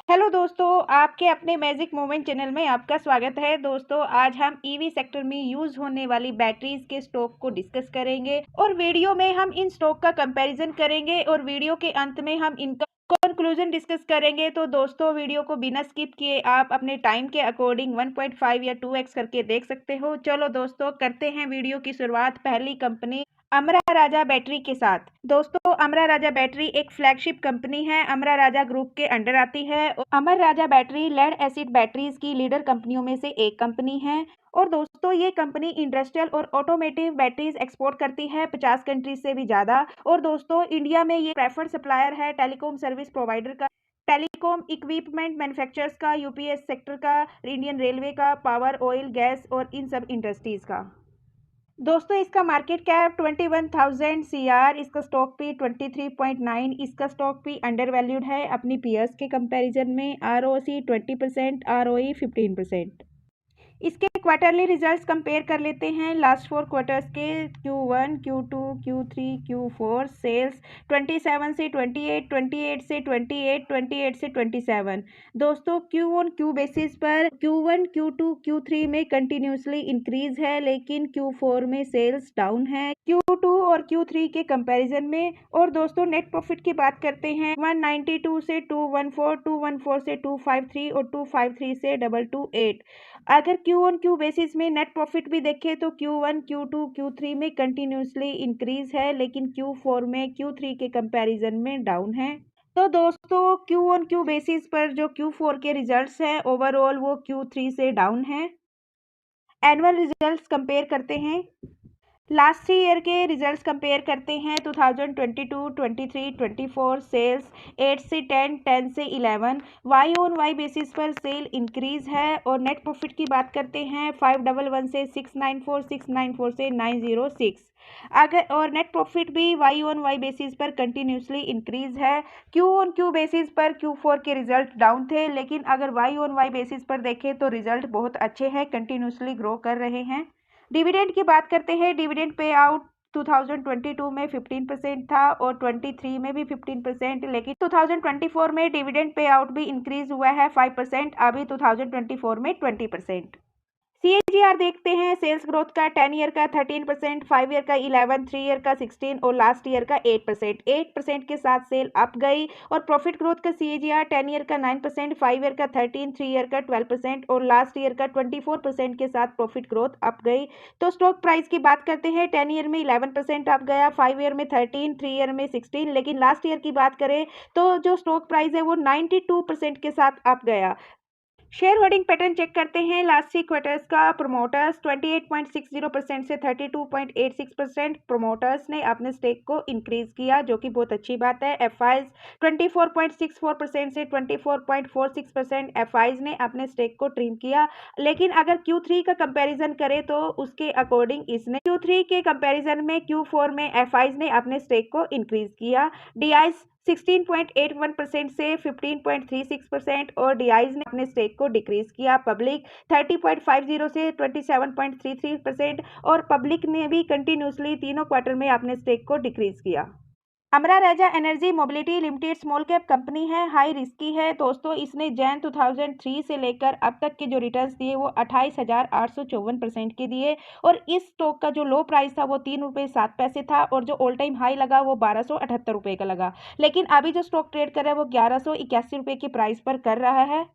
Hello दोस्तों, आपके अपने मैजिक मोमेंट चैनल में आपका स्वागत है। दोस्तों, आज हम ईवी सेक्टर में यूज होने वाली बैटरीज के स्टॉक को डिस्कस करेंगे और वीडियो में हम इन स्टॉक का कंपैरिजन करेंगे और वीडियो के अंत में हम इनका कंक्लूजन डिस्कस करेंगे। तो दोस्तों, वीडियो को बिना स्किप किए आप अपने टाइम के अकॉर्डिंग 1.5 या 2x करके देख सकते हो। चलो दोस्तों, करते हैं वीडियो की शुरुआत पहली कंपनी अमरा राजा बैटरी के साथ। दोस्तों, अमरा राजा बैटरी एक फ्लैगशिप कंपनी है, अमरा राजा ग्रुप के अंडर आती है। अमर राजा बैटरी लेड एसिड बैटरीज की लीडर कंपनियों में से एक कंपनी है और दोस्तों ये कंपनी इंडस्ट्रियल और ऑटोमेटिव बैटरीज एक्सपोर्ट करती है 50 कंट्रीज से भी ज़्यादा। और दोस्तों, इंडिया में ये प्रेफर्ड सप्लायर है टेलीकॉम सर्विस प्रोवाइडर का, टेलीकॉम इक्विपमेंट मैन्युफैक्चरर्स का, यूपीएस सेक्टर का, इंडियन रेलवे का, पावर, ऑयल, गैस और इन सब इंडस्ट्रीज का। दोस्तों, इसका मार्केट कैप 21,000 CR, इसका स्टॉक पी 23.9, इसका स्टॉक पी अंडर वैल्यूड है अपनी पीयर्स के कंपैरिजन में। ROC 20%, ROE 15%। इसके क्वार्टरली रिजल्ट्स कंपेयर कर लेते हैं लास्ट 4 क्वार्टर्स के। Q1, Q2, Q3, Q4 sales 27 से 28, 28 से 28, 28 से 27। दोस्तों, Q ऑन Q बेसिस पर Q1, Q2, Q3 में कंटिन्यूसली इंक्रीज है, लेकिन Q4 में सेल्स डाउन है Q2 और Q3 के कंपैरिजन में। और दोस्तों, नेट प्रॉफिट की बात करते हैं 192 से 214, 214 से 253 और 253 से 228। अगर क्यू ऑन क्यू बेसिस में नेट प्रॉफिट भी देखें तो Q1, Q2, Q3 में कंटिन्यूसली इंक्रीज है, लेकिन Q4 में Q3 के कंपैरिजन में डाउन है। तो दोस्तों, क्यू ऑन क्यू बेसिस पर जो Q4 के रिजल्ट्स हैं ओवरऑल वो Q3 से डाउन है। एनुअल रिजल्ट्स कंपेयर करते हैं, लास्ट 3 ईयर के रिजल्ट्स कंपेयर करते हैं। 2022, 23, 24 सेल्स 8 से 10, 10 से 11, वाई ऑन वाई बेसिस पर सेल इंक्रीज है। और नेट प्रॉफिट की बात करते हैं 511 से 694, 694 से 906। अगर और नेट प्रॉफिट भी वाई ऑन वाई बेसिस पर कंटिन्यूसली इंक्रीज है। क्यू ऑन क्यू बेसिस पर Q4 के रिजल्ट डाउन थे, लेकिन अगर वाई ऑन वाई बेसिस पर देखें तो रिजल्ट बहुत अच्छे हैं, कंटिन्यूसली ग्रो कर रहे हैं। डिविडेंड की बात करते हैं, डिविडेंड पे आउट 2022 में 15% था और 23 में भी 15%, लेकिन 2024 में डिविडेंड पे आउट भी इंक्रीज हुआ है 5%, अभी 2024 में 20%। CAGR देखते हैं, सेल्स ग्रोथ का 10 ईयर का 13%, 5 ईयर का 11, 3 ईयर का 16 और लास्ट ईयर का 8%। 8% के साथ सेल अप गई। और प्रॉफिट ग्रोथ का CAGR 10 ईयर का 9%, 5 ईयर का 13, 3 ईयर का 12% और लास्ट ईयर का 24% के साथ प्रॉफिट ग्रोथ अप गई। तो स्टॉक प्राइस की बात करते हैं, 10 ईयर में 11% अप गया, 5 ईयर में 13, 3 ईयर में 16, लेकिन लास्ट ईयर की बात करें तो जो स्टॉक प्राइस है वो 92% के साथ अप गया। शेयर होल्डिंग पैटर्न चेक करते हैं, लास्ट 3 क्वार्टर्स का। प्रोमोटर्स 28.60% से 32.86%, प्रोमोटर्स ने अपने स्टेक को इंक्रीज किया, जो कि बहुत अच्छी बात है। एफआईज 24.64% से 24.46%, एफआईज ने अपने स्टेक को ट्रिम किया। लेकिन अगर Q3 का कंपैरिजन करें तो उसके अकॉर्डिंग इसने Q3 के कंपैरिजन में Q4 में एफआईज ने अपने स्टेक को इंक्रीज किया। डीआईज 16.81% से 15.36% और डीआईज ने अपने स्टेक को डिक्रीज किया। पब्लिक 30.50 से 27.33% और पब्लिक ने भी कंटिन्यूसली तीनों क्वार्टर में अपने स्टेक को डिक्रीज किया। Amara Raja energy mobility limited small cap company है, हाई रिस्की है। दोस्तों, इसने जैन 2003 से लेकर अब तक के जो रिटर्न्स दिए वो 28,854% के दिए। और इस स्टॉक का जो लो प्राइस था वो 3 रुपये 7 पैसे था और जो ऑल टाइम हाई लगा वो 1278 रुपये का लगा। लेकिन अभी जो स्टॉक ट्रेड कर रहा है वो 1181 रुपये की प्राइस पर कर रहा है।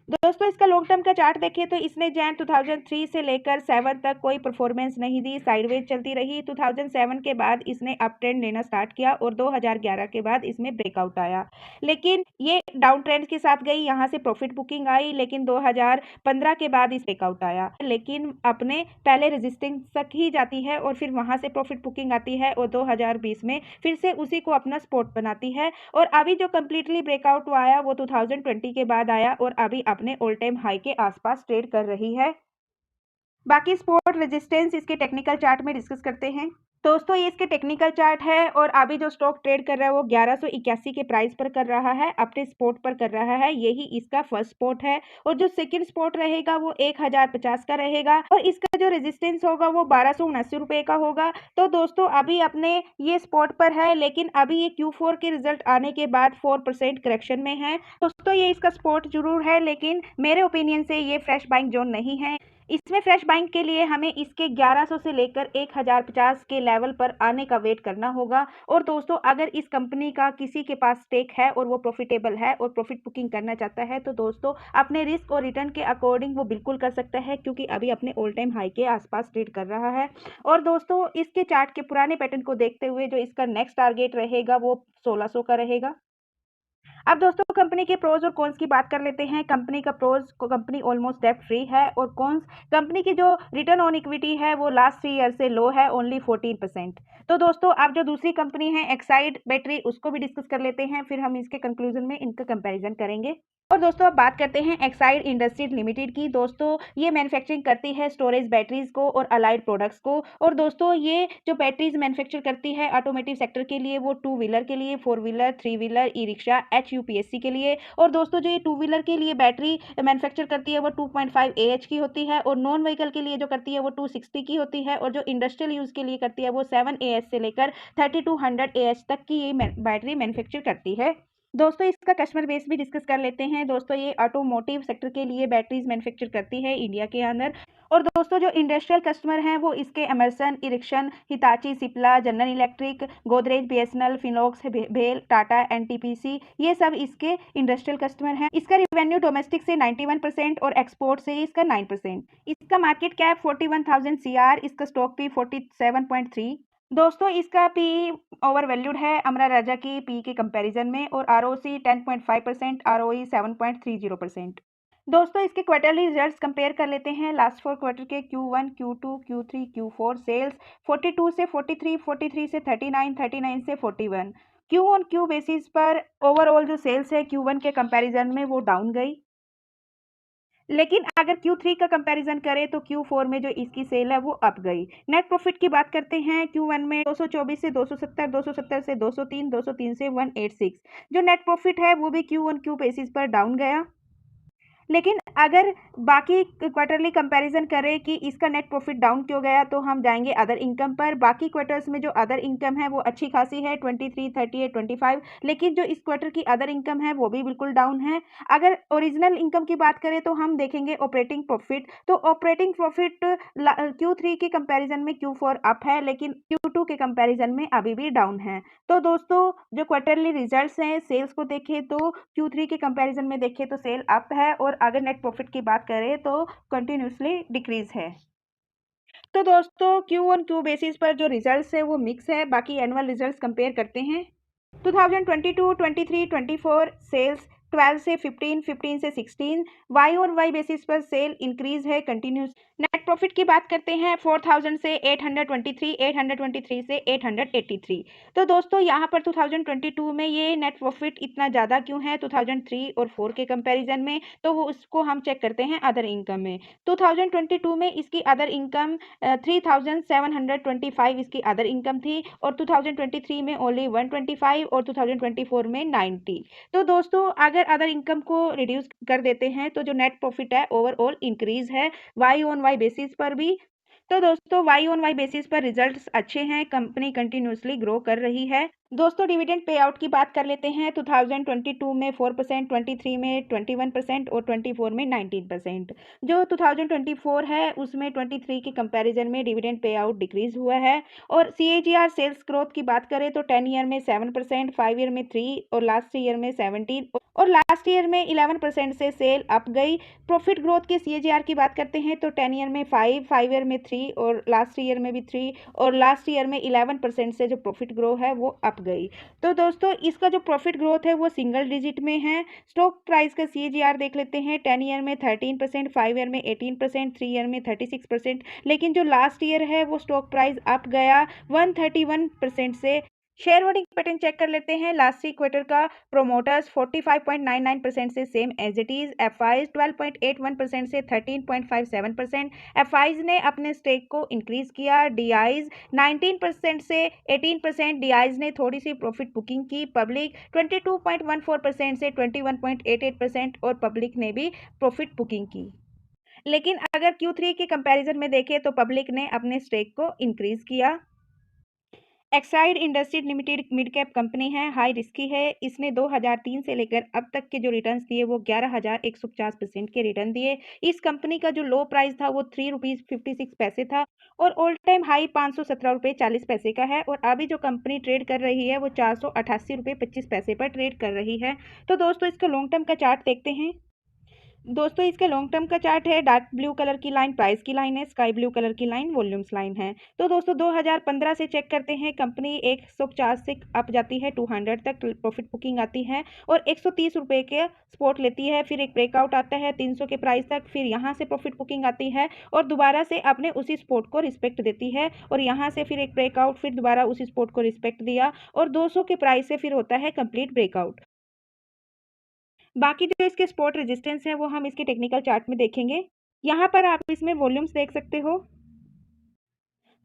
दोस्तों, इसका लॉन्ग टर्म का चार्ट देखें तो इसने जैन 2003 से लेकर 7 तक कोई परफॉर्मेंस नहीं दी, साइडवेज चलती रही। 2007 के बाद इसने अप ट्रेंड लेना स्टार्ट किया और 2011 के बाद इसमें ब्रेकआउट आया, लेकिन ये डाउन ट्रेंड के साथ गई, यहाँ से प्रॉफिट बुकिंग आई, लेकिन 2015 के बाद इस ब्रेकआउट आया, लेकिन अपने पहले रेजिस्टेंस तक ही जाती है और फिर वहाँ से प्रॉफिट बुकिंग आती है और 2020 में फिर से उसी को अपना स्पॉट बनाती है। और अभी जो कम्प्लीटली ब्रेकआउट आया वो 2020 के बाद आया और अभी अपने ऑल टाइम हाई के आसपास ट्रेड कर रही है। बाकी सपोर्ट रेजिस्टेंस इसके टेक्निकल चार्ट में डिस्कस करते हैं। दोस्तों ये इसके टेक्निकल चार्ट है और अभी जो स्टॉक ट्रेड कर रहा है वो 1181 के प्राइस पर कर रहा है, अपने स्पॉट पर कर रहा है। यही इसका फर्स्ट स्पॉट है और जो सेकंड स्पॉट रहेगा वो 1050 का रहेगा और इसका जो रेजिस्टेंस होगा वो 1279 रुपए का होगा। तो दोस्तों अभी अपने ये स्पॉट पर है, लेकिन अभी ये Q4 के रिजल्ट आने के बाद 4% करेक्शन में है। दोस्तों ये इसका स्पॉट जरूर है, लेकिन मेरे ओपिनियन से ये फ्रेश बाइंग जोन नहीं है। इसमें फ्रेश बाइंग के लिए हमें इसके 1100 से लेकर 1050 के लेवल पर आने का वेट करना होगा। और दोस्तों अगर इस कंपनी का किसी के पास स्टेक है और वो प्रॉफिटेबल है और प्रॉफिट बुकिंग करना चाहता है, तो दोस्तों अपने रिस्क और रिटर्न के अकॉर्डिंग वो बिल्कुल कर सकता है, क्योंकि अभी अपने ऑल टाइम हाई के आसपास ट्रेड कर रहा है। और दोस्तों इसके चार्ट के पुराने पैटर्न को देखते हुए जो इसका नेक्स्ट टारगेट रहेगा वो 1600 का रहेगा। अब दोस्तों कंपनी के प्रोज और कॉन्स की बात कर लेते हैं। कंपनी का प्रोज को कंपनी ऑलमोस्ट डेट फ्री है और कॉन्स कंपनी की जो रिटर्न ऑन इक्विटी है वो लास्ट 3 ईयर से लो है, ओनली 14%। तो दोस्तों अब जो दूसरी कंपनी है एक्साइड बैटरी, उसको भी डिस्कस कर लेते हैं, फिर हम इसके कंक्लूजन में इनका कंपैरिजन करेंगे। और दोस्तों अब बात करते हैं एक्साइड इंडस्ट्रीज लिमिटेड की। दोस्तों ये मैन्युफैक्चरिंग करती है स्टोरेज बैटरीज को और अलाइड प्रोडक्ट्स को। और दोस्तों ये जो बैटरीज मैन्युफैक्चर करती है ऑटोमोटिव सेक्टर के लिए, वो 2 व्हीलर के लिए, 4 wheeler, 3 wheeler, e rickshaw, HUPSC के लिए। और दोस्तों जो ये 2 व्हीलर के लिए बैटरी मैन्युफैक्चर करती है वो 2.5 AH की होती है और नॉन व्हीकल के लिए जो करती है वो 260 की होती है और जो इंडस्ट्रियल यूज के लिए करती है वो 7 AH से लेकर 3200 AH तक की ये बैटरी मैन्युफैक्चर करती है। दोस्तों इसका कस्टमर बेस भी डिस्कस कर लेते हैं। दोस्तों ये ऑटोमोटिव सेक्टर के लिए बैटरीज मैन्युफैक्चर करती है इंडिया के अंदर। और दोस्तों जो इंडस्ट्रियल कस्टमर हैं वो इसके Emerson, Ericsson, Hitachi, Cipla, general electric, Godrej, BSNL, Finolex, भेल, टाटा, NTPC, ये सब इसके इंडस्ट्रियल कस्टमर हैं। इसका रिवेन्यू डोमेस्टिक से 91% और एक्सपोर्ट से इसका 9%। इसका मार्केट कैप 41,000 CR, इसका स्टॉक भी 47.3। दोस्तों इसका पी ओवर वैल्यूड है अमरा राजा की पी के कंपैरिजन में और ROC 10.5%, ROE 7.30%। दोस्तों इसके क्वार्टरली रिजल्ट्स कंपेयर कर लेते हैं। लास्ट 4 क्वार्टर के Q1, Q2, Q3, Q4 sales 42 से 43, 43 से 39, 39 से 41। Q ऑन Q बेसिस पर ओवरऑल जो सेल्स है Q1 के कंपैरिजन में वो डाउन गई, लेकिन अगर Q3 का कंपैरिजन करें तो Q4 में जो इसकी सेल है वो अप गई। नेट प्रॉफिट की बात करते हैं। Q1 में 224 से 270, 270 से 203, 203 से 186। जो नेट प्रॉफिट है वो भी Q on Q बेसिस पर डाउन गया। लेकिन अगर बाकी क्वार्टरली कंपैरिजन करें कि इसका नेट प्रॉफिट डाउन क्यों गया, तो हम जाएंगे अदर इनकम पर। बाकी क्वार्टर्स में जो अदर इनकम है वो अच्छी खासी है, 23, 38, 25, लेकिन जो इस क्वार्टर की अदर इनकम है वो भी बिल्कुल डाउन है। अगर ओरिजिनल इनकम की बात करें तो हम देखेंगे ऑपरेटिंग प्रॉफिट, तो ऑपरेटिंग प्रॉफिट Q3 के कंपैरिजन में Q4 अप है, लेकिन Q2 के कंपैरिजन में अभी भी डाउन है। तो दोस्तों जो क्वार्टरली रिजल्ट्स हैं सेल्स को देखें तो Q3 के कंपैरिजन में देखें तो सेल अप है और अगर नेट प्रॉफिट की बात करें तो कंटिन्यूसली डिक्रीज है। तो दोस्तों Q ऑन Q बेसिस पर जो रिजल्ट्स है वो मिक्स है। बाकी एनुअल रिजल्ट्स कंपेयर करते हैं। 2022, 23, 24 सेल्स 12 से 15, 15 से 16, वाई और वाई बेसिस पर सेल इंक्रीज है कंटिन्यूस। नेट प्रॉफिट की बात करते हैं 4000 से 823, 823 से 883। तो दोस्तों यहाँ पर 2022 में ये नेट प्रॉफिट इतना ज़्यादा क्यों है 2003 और 4 के कंपैरिजन में, तो वो उसको हम चेक करते हैं अदर इनकम में। 2022 में इसकी अदर इनकम 3725 इसकी अदर इनकम थी और 2023 में ओनली 125 और 2024 में 90। तो दोस्तों अगर अदर इनकम को रिड्यूस कर देते हैं तो जो नेट प्रॉफिट है ओवरऑल इंक्रीज है वाई ऑन वाई बेसिस पर भी। तो दोस्तों वाई ऑन वाई बेसिस पर रिजल्ट्स अच्छे हैं, कंपनी कंटिन्यूसली ग्रो कर रही है। दोस्तों डिविडेंड पे आउट की बात कर लेते हैं। 2022 में 4%, 23 में 21% और 24 में 19%। जो 2024 है उसमें 23 के कंपैरिजन में डिविडेंड पे आउट डिक्रीज हुआ है। और CAGR सेल्स ग्रोथ की बात करें तो 10 ईयर में 7%, 5 ईयर में 3 और लास्ट ईयर में 17 और लास्ट ईयर में 11% से सेल अप गई। प्रॉफिट ग्रोथ के CAGR की बात करते हैं तो 10 ईयर में 5, 5 ईयर में 3 और लास्ट ईयर में भी 3 और लास्ट ईयर में 11% से जो प्रॉफिट ग्रो है वो अप गई। तो दोस्तों इसका जो प्रॉफिट ग्रोथ है वो सिंगल डिजिट में है। स्टॉक प्राइस का CAGR देख लेते हैं। 10 ईयर में 13%, 5 ईयर में 18%, 3 ईयर में 36%, लेकिन जो लास्ट ईयर है वो स्टॉक प्राइस अप गया 131% से शेयर होल्डिंग पैटर्न चेक कर लेते हैं। लास्ट 3 क्वार्टर का प्रोमोटर्स 45.99% से same as it is, FIs 12.81% से 13.57%। एफआईज ने अपने स्टेक को इंक्रीज किया। डीआईज 19% से 18%। डीआईज ने थोड़ी सी प्रॉफिट बुकिंग की। पब्लिक 22.14% से 21.88% और पब्लिक ने भी प्रॉफिट बुकिंग की। लेकिन अगर Q3 के कंपैरिजन में देखें तो पब्लिक ने अपने स्टेक को इंक्रीज किया। Exide industries limited mid cap company है, हाई रिस्की है। इसने 2003 से लेकर अब तक के जो रिटर्न्स दिए वो 11,150% के रिटर्न दिए। इस कंपनी का जो लो प्राइस था वो ₹3.56 था और ऑल टाइम हाई ₹517.40 का है और अभी जो कंपनी ट्रेड कर रही है वो ₹488.25 पर ट्रेड कर रही है। तो दोस्तों इसका लॉन्ग टर्म का चार्ट देखते हैं। दोस्तों इसका लॉन्ग टर्म का चार्ट है। डार्क ब्लू कलर की लाइन प्राइस की लाइन है, स्काई ब्लू कलर की लाइन वॉल्यूम्स लाइन है। तो दोस्तों 2015 से चेक करते हैं। कंपनी 150 से अप जाती है, 200 तक प्रॉफिट बुकिंग आती है और 130 रुपये के स्पॉट लेती है। फिर एक ब्रेकआउट आता है 300 के प्राइस तक, फिर यहाँ से प्रॉफिट बुकिंग आती है और दोबारा से अपने उसी स्पॉट को रिस्पेक्ट देती है और यहाँ से फिर एक ब्रेकआउट, फिर दोबारा उसी स्पॉट को रिस्पेक्ट दिया और 200 के प्राइस से फिर होता है कंप्लीट ब्रेकआउट। बाकी जो इसके सपोर्ट रेजिस्टेंस है वो हम इसके टेक्निकल चार्ट में देखेंगे। यहाँ पर आप इसमें वॉल्यूम्स देख सकते हो।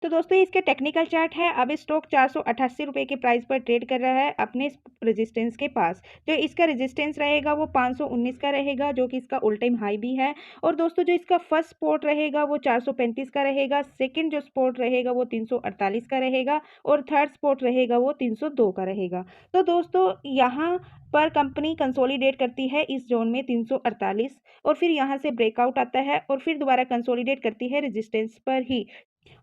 तो दोस्तों इसके टेक्निकल चार्ट है। अब स्टॉक 488 रुपये के प्राइस पर ट्रेड कर रहा है अपने रेजिस्टेंस के पास। जो इसका रेजिस्टेंस रहेगा वो 519 का रहेगा, जो कि इसका ऑल टाइम हाई भी है। और दोस्तों जो इसका फर्स्ट सपोर्ट रहेगा वो 435 का रहेगा, सेकंड जो सपोर्ट रहेगा वो 348 का रहेगा और थर्ड सपोर्ट रहेगा वो 302 का रहेगा। तो दोस्तों यहाँ पर कंपनी कंसोलिडेट करती है इस जोन में 348 और फिर यहाँ से ब्रेकआउट आता है और फिर दोबारा कंसोलिडेट करती है रेजिस्टेंस पर ही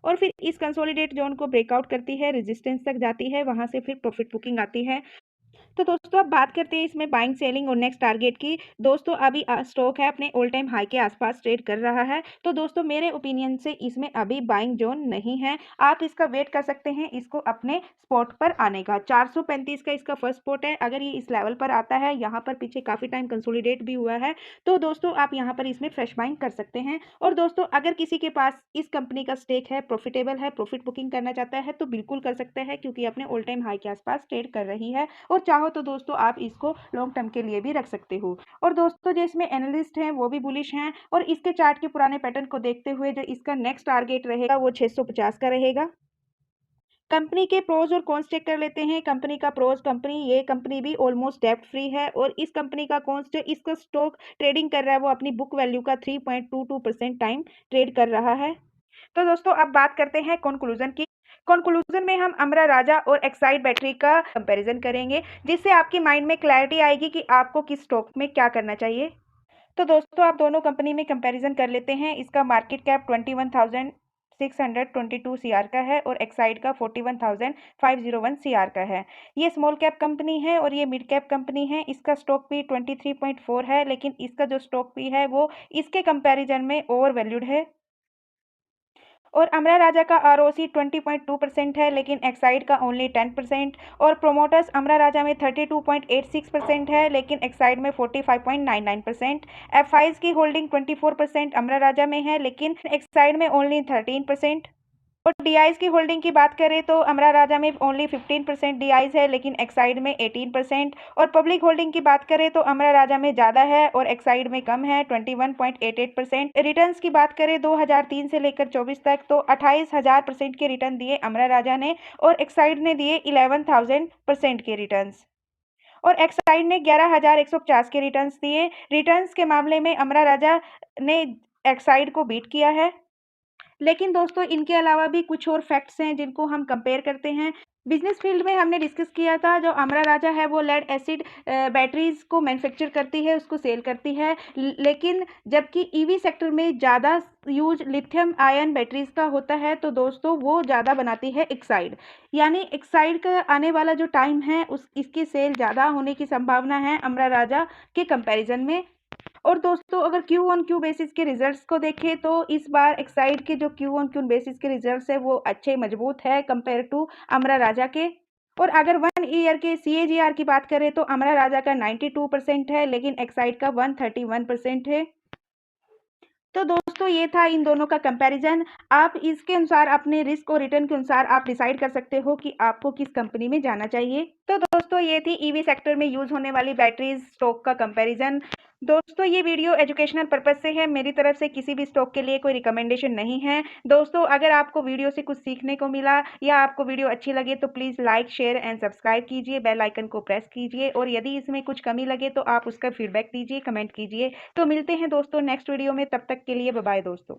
और फिर इस कंसोलिडेट जोन को ब्रेकआउट करती है, रेजिस्टेंस तक जाती है, वहां से फिर प्रॉफिट बुकिंग आती है। तो दोस्तों अब बात करते हैं इसमें बाइंग सेलिंग और नेक्स्ट टारगेट की। दोस्तों अभी स्टॉक है अपने ऑल टाइम हाई के आसपास ट्रेड कर रहा है। तो दोस्तों मेरे ओपिनियन से इसमें अभी बाइंग जोन नहीं है। आप इसका वेट कर सकते हैं इसको अपने स्पॉट पर आने का। 435 का इसका फर्स्ट स्पॉट है। अगर ये इस लेवल पर आता है, यहाँ पर पीछे काफ़ी टाइम कंसोलिडेट भी हुआ है, तो दोस्तों आप यहाँ पर इसमें फ्रेश बाइंग कर सकते हैं। और दोस्तों अगर किसी के पास इस कंपनी का स्टेक है, प्रॉफिटेबल है, प्रॉफिट बुकिंग करना चाहता है तो बिल्कुल कर सकते हैं, क्योंकि अपने ऑल टाइम हाई के आसपास ट्रेड कर रही है और चाहो तो दोस्तों आप इसको लॉन्ग टर्म के लिए भी रख सकते हो। और दोस्तों जो इसमें एनालिस्ट हैं वो भी बुलिश हैं और इसके चार्ट के पुराने पैटर्न को देखते हुए जो इसका नेक्स्ट टारगेट रहेगा वो 650 का रहेगा। कंपनी के प्रोज और कॉन्स चेक कर लेते हैं। कंपनी का प्रोज, ये कंपनी भी ऑलमोस्ट डेब्ट फ्री है और इस कंपनी का कॉन्स जो इसका स्टॉक ट्रेडिंग कर रहा है वो अपनी बुक वैल्यू का 3.22% टाइम ट्रेड कर रहा है। तो दोस्तों अब बात करते हैं कंक्लूजन की। कंक्लूजन में हम अमरा राजा और एक्साइड बैटरी का कंपैरिजन करेंगे, जिससे आपके माइंड में क्लैरिटी आएगी कि आपको किस स्टॉक में क्या करना चाहिए। तो दोस्तों आप दोनों कंपनी में कंपैरिजन कर लेते हैं। इसका मार्केट कैप 21,622 सीआर का है और एक्साइड का 41,501 सीआर का है। ये स्मॉल कैप कंपनी है और ये मिड कैप कंपनी है। इसका स्टॉक भी 23.4 है, लेकिन इसका जो स्टॉक भी है वो इसके कंपैरिजन में ओवर वैल्यूड है। और अमरा राजा का आरओसी 20.2% है, लेकिन एक्साइड का ओनली 10%। और प्रोमोटर्स अमरा राजा में 32.86% है, लेकिन एक्साइड में 45.99%। एफआईज की होल्डिंग 24% अमरा राजा में है, लेकिन एक्साइड में ओनली 13%। और डीआईज की होल्डिंग की बात करें तो अमरा राजा में ओनली 15% डीआईज है, लेकिन एक्साइड में 18%। और पब्लिक होल्डिंग की बात करें तो अमरा राजा में ज़्यादा है और एक्साइड में कम है, 21.88%। रिटर्न्स की बात करें 2003 से लेकर 24 तक तो 28,000% के रिटर्न दिए अमरा राजा ने और एक्साइड ने दिए 11,000% के रिटर्न्स। और एक्साइड ने 11,150 के रिटर्न्स दिए। रिटर्न्स के मामले में अमरा राजा ने एक्साइड को बीट किया है। लेकिन दोस्तों इनके अलावा भी कुछ और फैक्ट्स हैं जिनको हम कंपेयर करते हैं। बिजनेस फील्ड में हमने डिस्कस किया था, जो अमरा राजा है वो लेड एसिड बैटरीज को मैन्युफैक्चर करती है, उसको सेल करती है। लेकिन जबकि ईवी सेक्टर में ज़्यादा यूज लिथियम आयन बैटरीज का होता है, तो दोस्तों वो ज़्यादा बनाती है एक्साइड। यानी एक्साइड का आने वाला जो टाइम है उस इसकी सेल ज़्यादा होने की संभावना है अमरा राजा के कंपैरिजन में। और दोस्तों अगर क्यू ऑन क्यू बेसिस के रिजल्ट्स को देखें तो इस बार एक्साइड के जो क्यू ऑन क्यू बेसिस के रिजल्ट्स है वो अच्छे मजबूत है कंपेयर टू अमरा राजा के। और अगर 1 ईयर के सीएजीआर की बात करें तो अमरा राजा का 92% है, लेकिन एक्साइड का 131% है। तो दोस्तों ये था इन दोनों का कंपैरिजन। आप इसके अनुसार अपने रिस्क और रिटर्न के अनुसार आप डिसाइड कर सकते हो कि आपको किस कंपनी में जाना चाहिए। तो दोस्तों ये थी ईवी सेक्टर में यूज होने वाली बैटरीज स्टॉक का कंपैरिजन। दोस्तों ये वीडियो एजुकेशनल पर्पज से है, मेरी तरफ से किसी भी स्टॉक के लिए कोई रिकमेंडेशन नहीं है। दोस्तों अगर आपको वीडियो से कुछ सीखने को मिला या आपको वीडियो अच्छी लगे तो please like share and subscribe कीजिए, बेल आइकन को प्रेस कीजिए और यदि इसमें कुछ कमी लगे तो आप उसका फीडबैक दीजिए, कमेंट कीजिए। तो मिलते हैं दोस्तों नेक्स्ट वीडियो में, तब तक के लिए बाय बाय दोस्तों।